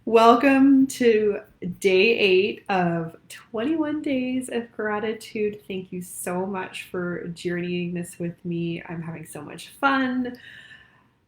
Welcome to day 8 of 21 days of gratitude. Thank you so much for journeying this with me. I'm having so much fun.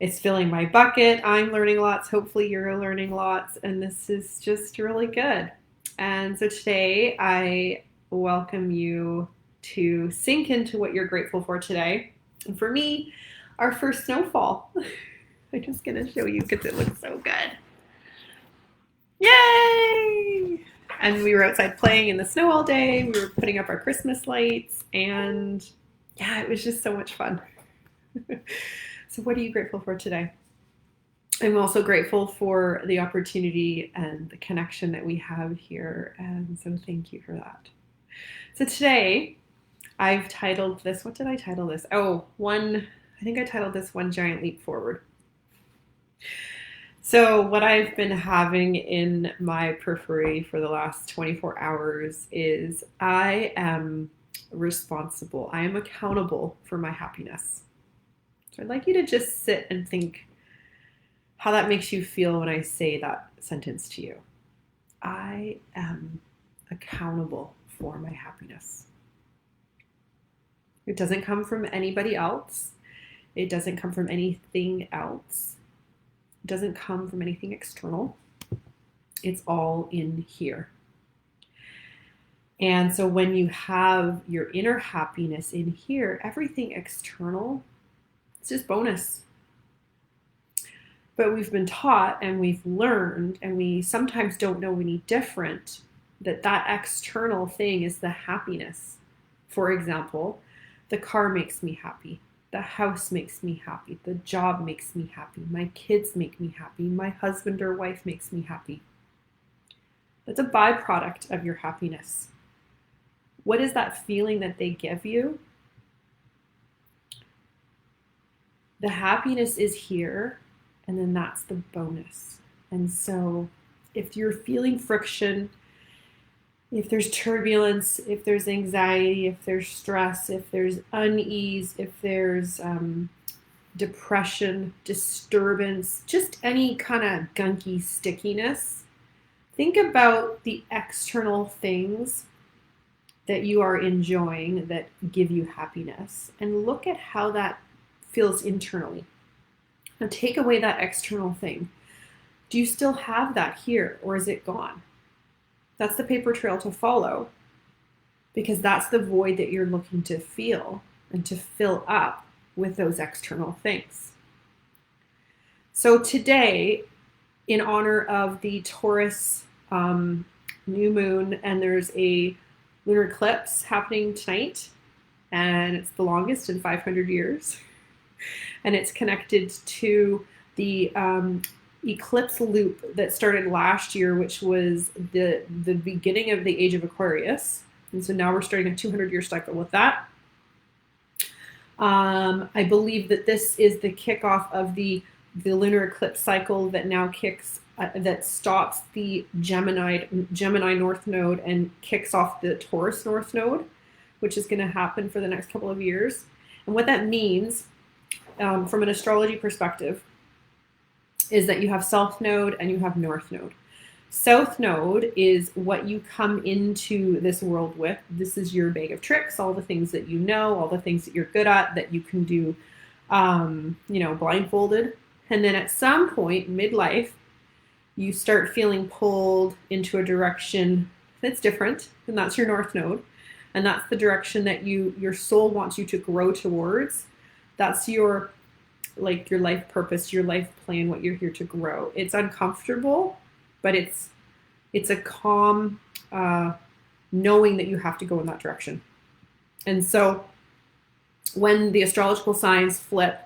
It's filling my bucket. I'm learning lots. Hopefully, you're learning lots. And this is just really good. And so today, I welcome you to sink into what you're grateful for today. And for me, our first snowfall. I'm just going to show you because it looks so good. Yay! And we were outside playing in the snow all day. We were putting up our Christmas lights, and yeah, it was just so much fun. So, what are you grateful for today? I'm also grateful for the opportunity and the connection that we have here, and so thank you for that. So, today I've titled this, what did I title this? I think I titled this One Giant Leap Forward. So, what I've been having in my periphery for the last 24 hours is I am responsible. I am accountable for my happiness. So, I'd like you to just sit and think how that makes you feel when I say that sentence to you. I am accountable for my happiness. It doesn't come from anybody else, it doesn't come from anything else. It doesn't come from anything external. It's all in here. And so when you have your inner happiness in here, everything external, it's just bonus. But we've been taught and we've learned, and we sometimes don't know any different, that external thing is the happiness. For example, the car makes me happy. The house makes me happy. The job makes me happy. My kids make me happy. My husband or wife makes me happy. That's a byproduct of your happiness. What is that feeling that they give you? The happiness is here, and then that's the bonus. And so if you're feeling friction, if there's turbulence, if there's anxiety, if there's stress, if there's unease, if there's depression, disturbance, just any kind of gunky stickiness, think about the external things that you are enjoying that give you happiness and look at how that feels internally. Now take away that external thing. Do you still have that here, or is it gone? That's the paper trail to follow, because that's the void that you're looking to feel and to fill up with those external things. So today, in honor of the Taurus new moon, and there's a lunar eclipse happening tonight, and it's the longest in 500 years, and it's connected to the eclipse loop that started last year, which was the beginning of the age of Aquarius. And so now we're starting a 200-year cycle with that. I believe that this is the kickoff of the lunar eclipse cycle that now that stops the Gemini North Node and kicks off the Taurus North Node, which is going to happen for the next couple of years. And what that means from an astrology perspective is that you have South Node and you have North Node. South Node is what you come into this world with. This is your bag of tricks, all the things that you know, all the things that you're good at, that you can do, blindfolded. And then at some point, midlife, you start feeling pulled into a direction that's different, and that's your North Node. And that's the direction that your soul wants you to grow towards. That's your life purpose, your life plan, what you're here to grow. It's uncomfortable, but it's a calm knowing that you have to go in that direction. And so when the astrological signs flip,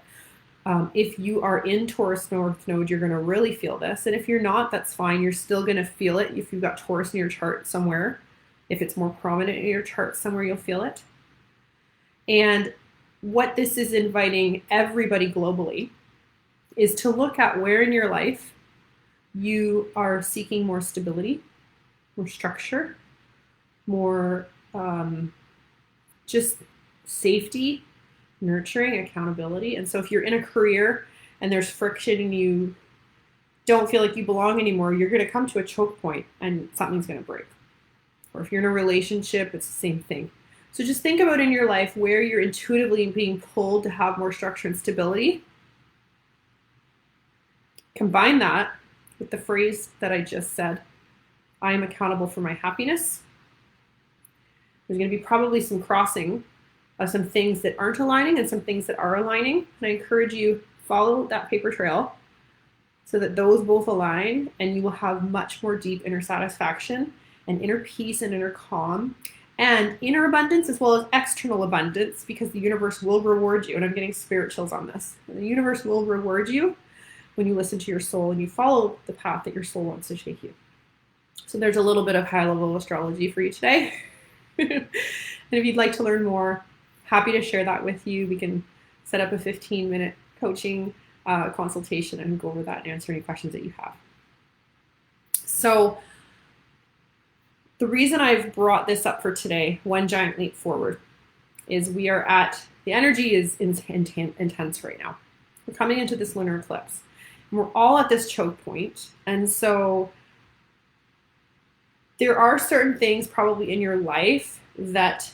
if you are in Taurus North Node, you're going to really feel this. And if you're not, that's fine. You're still going to feel it if you've got Taurus in your chart somewhere. If it's more prominent in your chart somewhere, you'll feel it. And what this is inviting everybody globally is to look at where in your life you are seeking more stability, more structure, more just safety, nurturing, accountability. And so if you're in a career and there's friction and you don't feel like you belong anymore, you're going to come to a choke point and something's going to break. Or if you're in a relationship, it's the same thing. So just think about in your life where you're intuitively being pulled to have more structure and stability. Combine that with the phrase that I just said, I am accountable for my happiness. There's going to be probably some crossing of some things that aren't aligning and some things that are aligning. And I encourage you, follow that paper trail so that those both align, and you will have much more deep inner satisfaction and inner peace and inner calm and inner abundance as well as external abundance, because the universe will reward you. And I'm getting spirit chills on this. The universe will reward you when you listen to your soul and you follow the path that your soul wants to take you. So there's a little bit of high level astrology for you today. And if you'd like to learn more, happy to share that with you. We can set up a 15-minute coaching consultation and go over that and answer any questions that you have. So the reason I've brought this up for today, One Giant Leap Forward, is we are at, the energy is intense right now. We're coming into this lunar eclipse. And we're all at this choke point. And so there are certain things probably in your life that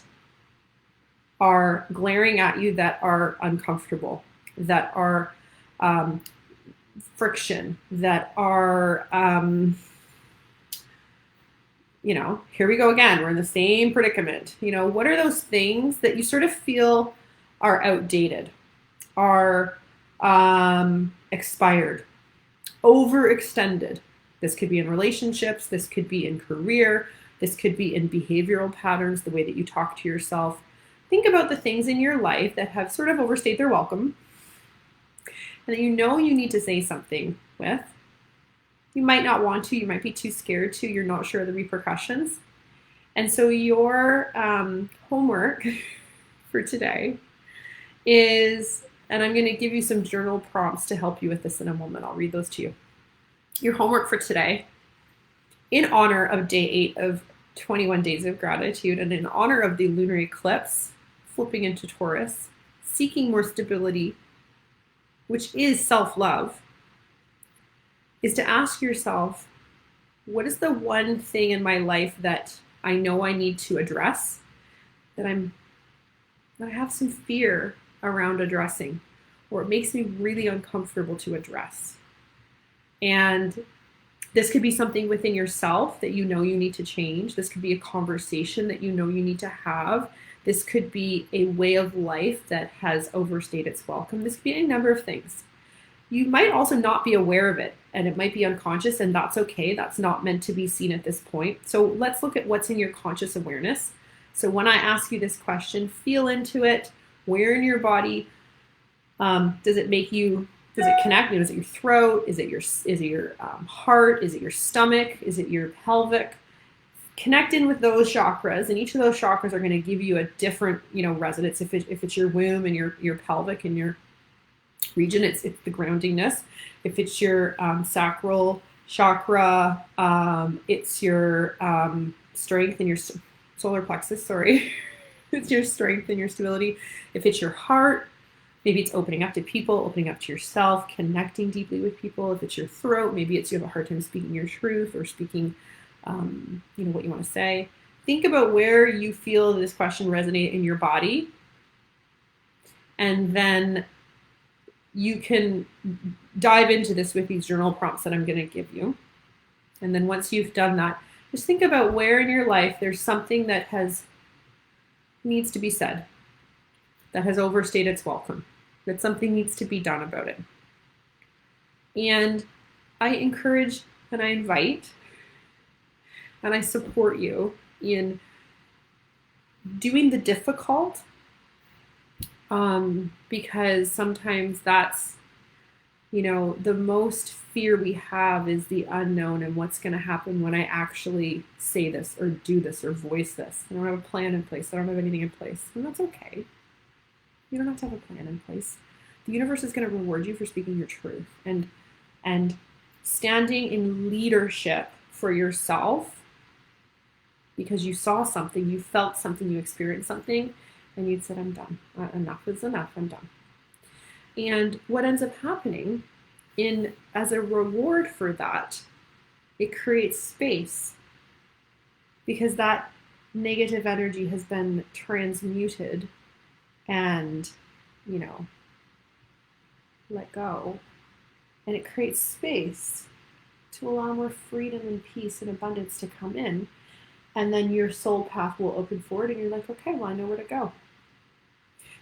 are glaring at you, that are uncomfortable, that are friction, that are, here we go again. We're in the same predicament. What are those things that you sort of feel are outdated, are expired, overextended? This could be in relationships, this could be in career, this could be in behavioral patterns, the way that you talk to yourself. Think about the things in your life that have sort of overstayed their welcome and that you need to say something with. You might not want to, you might be too scared to, you're not sure of the repercussions. And so your homework for today is, and I'm going to give you some journal prompts to help you with this in a moment. I'll read those to you. Your homework for today, in honor of day 8 of 21 Days of Gratitude and in honor of the lunar eclipse flipping into Taurus, seeking more stability, which is self-love, is to ask yourself, what is the one thing in my life that I know I need to address, that I have some fear around addressing, or it makes me really uncomfortable to address? And this could be something within yourself that you need to change. This could be a conversation that you need to have. This could be a way of life that has overstayed its welcome. This could be a number of things. You might also not be aware of it, and it might be unconscious, and that's okay. That's not meant to be seen at this point. So let's look at what's in your conscious awareness. So when I ask you this question, feel into it. Where in your body does it make you? Does it connect? Is it your throat? Is it your heart? Is it your stomach? Is it your pelvic? Connect in with those chakras, and each of those chakras are going to give you a different, resonance. If it's your womb and your pelvic and your region, it's the groundingness. If it's your sacral chakra, it's your strength and your solar plexus. Sorry, it's your strength and your stability. If it's your heart, maybe it's opening up to people, opening up to yourself, connecting deeply with people. If it's your throat, maybe it's you have a hard time speaking your truth or speaking, what you want to say. Think about where you feel this question resonate in your body. And then you can dive into this with these journal prompts that I'm going to give you. And then once you've done that, just think about where in your life there's something that needs to be said, that has overstayed its welcome, that something needs to be done about it. And I encourage and I invite and I support you in doing the difficult, because sometimes that's, the most fear we have is the unknown and what's going to happen when I actually say this or do this or voice this. I don't have a plan in place. I don't have anything in place. And that's okay. You don't have to have a plan in place. The universe is going to reward you for speaking your truth and standing in leadership for yourself, because you saw something, you felt something, you experienced something, and you said, I'm done. Enough is enough. I'm done. And what ends up happening as a reward for that, it creates space because that negative energy has been transmuted and, you know, let go. And it creates space to allow more freedom and peace and abundance to come in. And then your soul path will open forward and you're like, okay, well, I know where to go.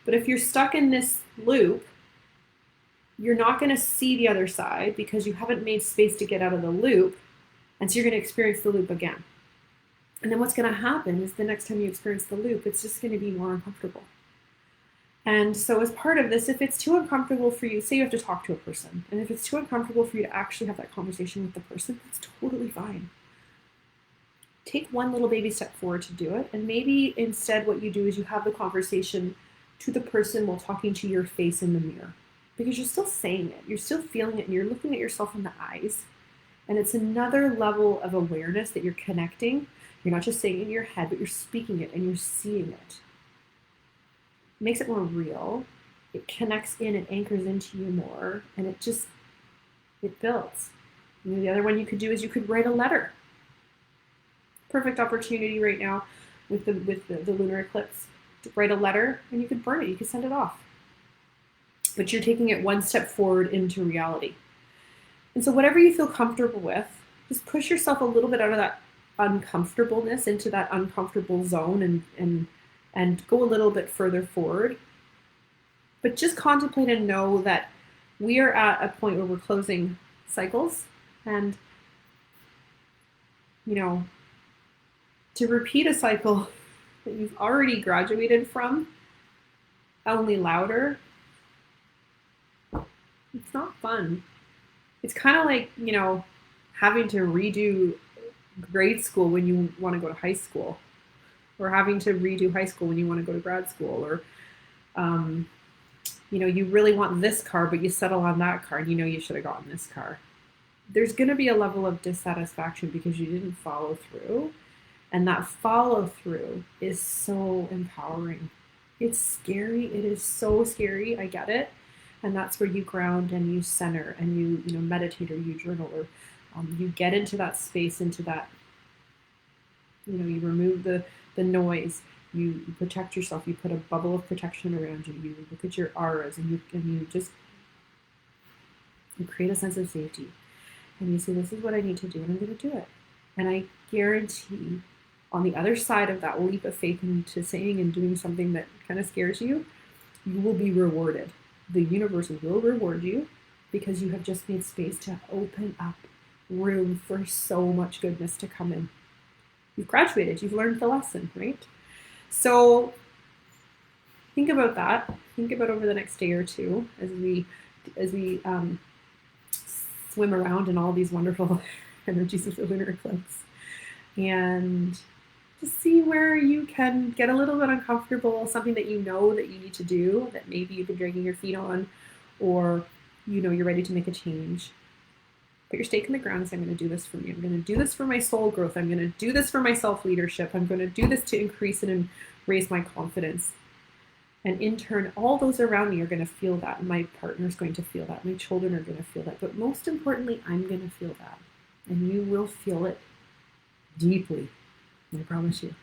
But if you're stuck in this loop, you're not going to see the other side because you haven't made space to get out of the loop. And so you're going to experience the loop again. And then what's going to happen is the next time you experience the loop, it's just going to be more uncomfortable. And so as part of this, if it's too uncomfortable for you, say you have to talk to a person, and if it's too uncomfortable for you to actually have that conversation with the person, that's totally fine. Take one little baby step forward to do it. And maybe instead what you do is you have the conversation to the person while talking to your face in the mirror. Because you're still saying it, you're still feeling it, and you're looking at yourself in the eyes. And it's another level of awareness that you're connecting. You're not just saying it in your head, but you're speaking it and you're seeing it. It makes it more real. It connects in, it anchors into you more, and it builds. You know, the other one you could do is you could write a letter. Perfect opportunity right now with the lunar eclipse to write a letter, and you could burn it, you could send it off. But you're taking it one step forward into reality. And so whatever you feel comfortable with, just push yourself a little bit out of that uncomfortableness into that uncomfortable zone and go a little bit further forward. But just contemplate and know that we are at a point where we're closing cycles, and, you know, to repeat a cycle that you've already graduated from, only louder, it's not fun. It's kind of like, you know, having to redo grade school when you want to go to high school, or having to redo high school when you want to go to grad school, or, you know, you really want this car, but you settle on that car and you know you should have gotten this car. There's going to be a level of dissatisfaction because you didn't follow through. And that follow through is so empowering. It's scary. It is so scary. I get it. And that's where you ground and you center and you meditate or you journal, or you get into that space, into that, you know, you remove the noise, you protect yourself, you put a bubble of protection around you, you look at your auras, and you create a sense of safety. And you say, this is what I need to do, and I'm going to do it. And I guarantee on the other side of that leap of faith into saying and doing something that kind of scares you, you will be rewarded. The universe will reward you because you have just made space to open up room for so much goodness to come in. You've graduated, you've learned the lesson, right? So think about that. Think about over the next day or two as we swim around in all these wonderful energies of the lunar eclipse, and just see where you can get a little bit uncomfortable, something that you know that you need to do, that maybe you've been dragging your feet on, or you know you're ready to make a change. Put your stake in the ground and say, I'm going to do this for me. I'm going to do this for my soul growth. I'm going to do this for my self-leadership. I'm going to do this to increase and raise my confidence. And in turn, all those around me are going to feel that. My partner's going to feel that. My children are going to feel that. But most importantly, I'm going to feel that. And you will feel it deeply. I promise you.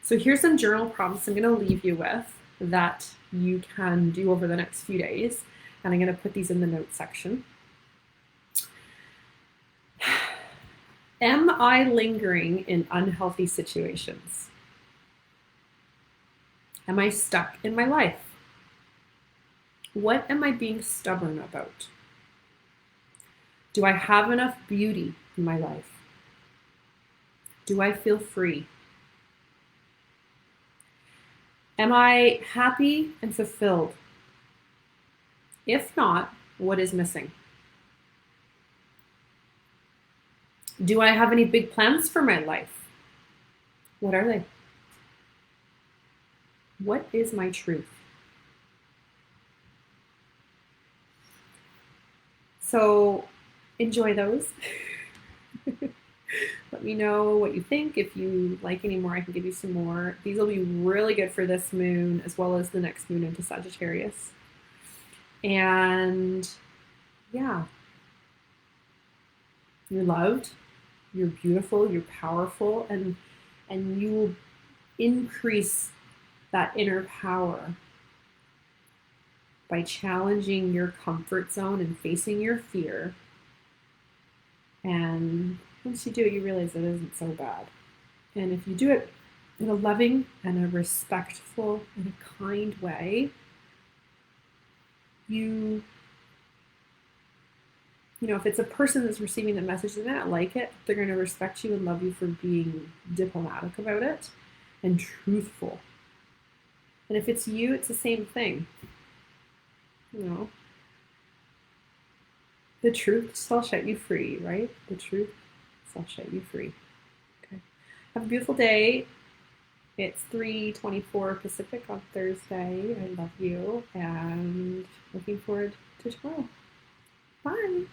So here's some journal prompts I'm going to leave you with that you can do over the next few days. And I'm going to put these in the notes section. Am I lingering in unhealthy situations? Am I stuck in my life? What am I being stubborn about? Do I have enough beauty in my life? Do I feel free? Am I happy and fulfilled? If not, what is missing? Do I have any big plans for my life? What are they? What is my truth? So enjoy those. Let me know what you think. If you like any more, I can give you some more. These will be really good for this moon as well as the next moon into Sagittarius. And yeah, you're loved, you're beautiful, you're powerful, and you will increase that inner power by challenging your comfort zone and facing your fear. And once you do it, you realize it isn't so bad. And if you do it in a loving and a respectful and a kind way, you if it's a person that's receiving the message and they not like it, they're going to respect you and love you for being diplomatic about it and truthful. And if it's you, it's the same thing. You know, the truth shall set you free, right? The truth shall set you free. Okay. Have a beautiful day. It's 3:24 Pacific on Thursday. I love you and looking forward to tomorrow. Bye.